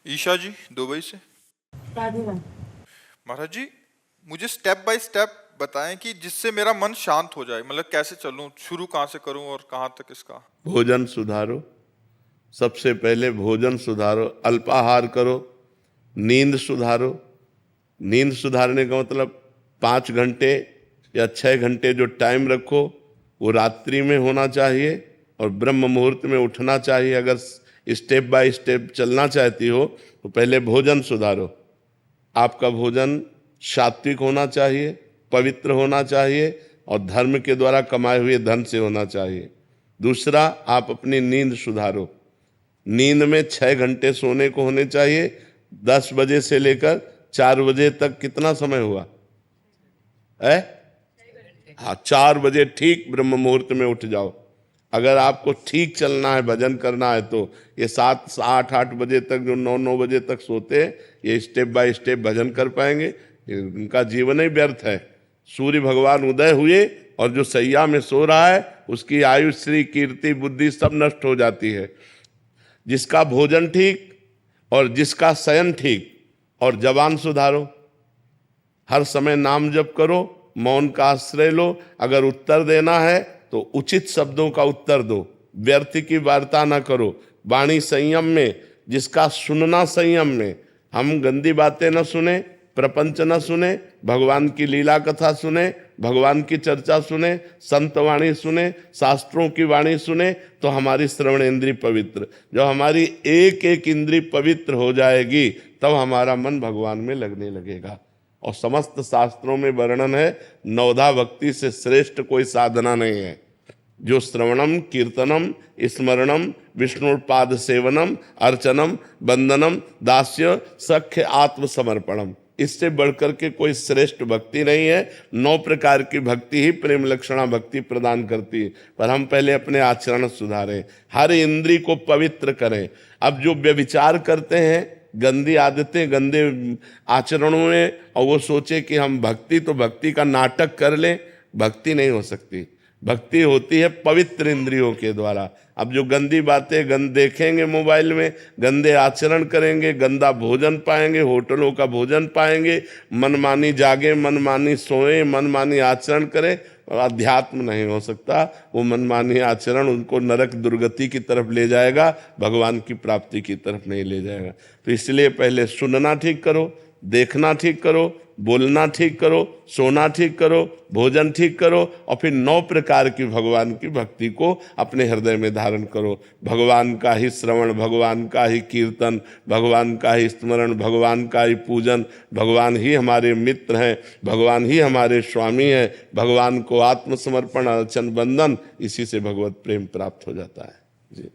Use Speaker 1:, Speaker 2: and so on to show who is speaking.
Speaker 1: ईशा जी, Dubai से। महाराज जी, मुझे step by step बताएं कि जिससे मेरा मन शांत हो जाए। मतलब कैसे चलूं, शुरू कहाँ से करूं और कहाँ तक इसका।
Speaker 2: भोजन सुधारो। सबसे पहले भोजन सुधारो, अल्पाहार करो, नींद सुधारो। नींद सुधारने का मतलब 5 घंटे या 6 घंटे जो टाइम रखो वो रात्रि में होना चाहिए और ब्रह्म मुहूर्त में उठना चाहिए। अगर स्टेप बाय स्टेप चलना चाहती हो तो पहले भोजन सुधारो। आपका भोजन सात्विक होना चाहिए, पवित्र होना चाहिए और धर्म के द्वारा कमाए हुए धन से होना चाहिए। दूसरा, आप अपनी नींद सुधारो। नींद में 6 घंटे सोने को होने चाहिए। 10 बजे से लेकर 4 बजे तक कितना समय हुआ है? हाँ, 4 बजे ठीक ब्रह्म मुहूर्त में उठ जाओ। अगर आपको ठीक चलना है, भजन करना है, तो ये 7, 8, 8 बजे तक जो 9, 9 बजे तक सोते हैं, ये स्टेप बाय स्टेप भजन कर पाएंगे। उनका जीवन ही व्यर्थ है। सूर्य भगवान उदय हुए और जो सैया में सो रहा है उसकी आयु, श्री, कीर्ति, बुद्धि सब नष्ट हो जाती है। जिसका भोजन ठीक और जिसका शयन ठीक और जबान सुधारो। हर समय नाम जप करो, मौन का आश्रय लो। अगर उत्तर देना है तो उचित शब्दों का उत्तर दो, व्यर्थ की वार्ता ना करो। वाणी संयम में, जिसका सुनना संयम में। हम गंदी बातें न सुने, प्रपंच न सुने, भगवान की लीला कथा सुने, भगवान की चर्चा सुने, संत वाणी सुने, शास्त्रों की वाणी सुने, तो हमारी श्रवण इंद्री पवित्र। जब हमारी एक एक इंद्री पवित्र हो जाएगी तब हमारा मन भगवान में लगने लगेगा। और समस्त शास्त्रों में वर्णन है, नवधा भक्ति से श्रेष्ठ कोई साधना नहीं है। जो श्रवणम, कीर्तनम, स्मरणम, विष्णुपाद सेवनम, अर्चनम, वंदनम, दास्य, सख्य, आत्मसमर्पणम, इससे बढ़कर के कोई श्रेष्ठ भक्ति नहीं है। 9 प्रकार की भक्ति ही प्रेम लक्षणा भक्ति प्रदान करती है। पर हम पहले अपने आचरण सुधारें, हर इंद्री को पवित्र करें। अब जो व्यभिचार करते हैं, गंदी आदतें, गंदे आचरणों में, और वो सोचे कि हम भक्ति, तो भक्ति का नाटक कर लें, भक्ति नहीं हो सकती। भक्ति होती है पवित्र इंद्रियों के द्वारा। अब जो गंदी बातें देखेंगे मोबाइल में, गंदे आचरण करेंगे, गंदा भोजन पाएंगे, होटलों का भोजन पाएंगे, मनमानी जागे, मनमानी सोए, मनमानी आचरण करें, अध्यात्म नहीं हो सकता। वो मनमानी आचरण उनको नरक दुर्गति की तरफ ले जाएगा, भगवान की प्राप्ति की तरफ नहीं ले जाएगा। तो इसलिए पहले सुनना ठीक करो, देखना ठीक करो, बोलना ठीक करो, सोना ठीक करो, भोजन ठीक करो, और फिर 9 प्रकार की भगवान की भक्ति को अपने हृदय में धारण करो। भगवान का ही श्रवण, भगवान का ही कीर्तन, भगवान का ही स्मरण, भगवान का ही पूजन। भगवान ही हमारे मित्र हैं, भगवान ही हमारे स्वामी हैं। भगवान को आत्मसमर्पण, अर्चन, वंदन, इसी से भगवत प्रेम प्राप्त हो जाता है। जी।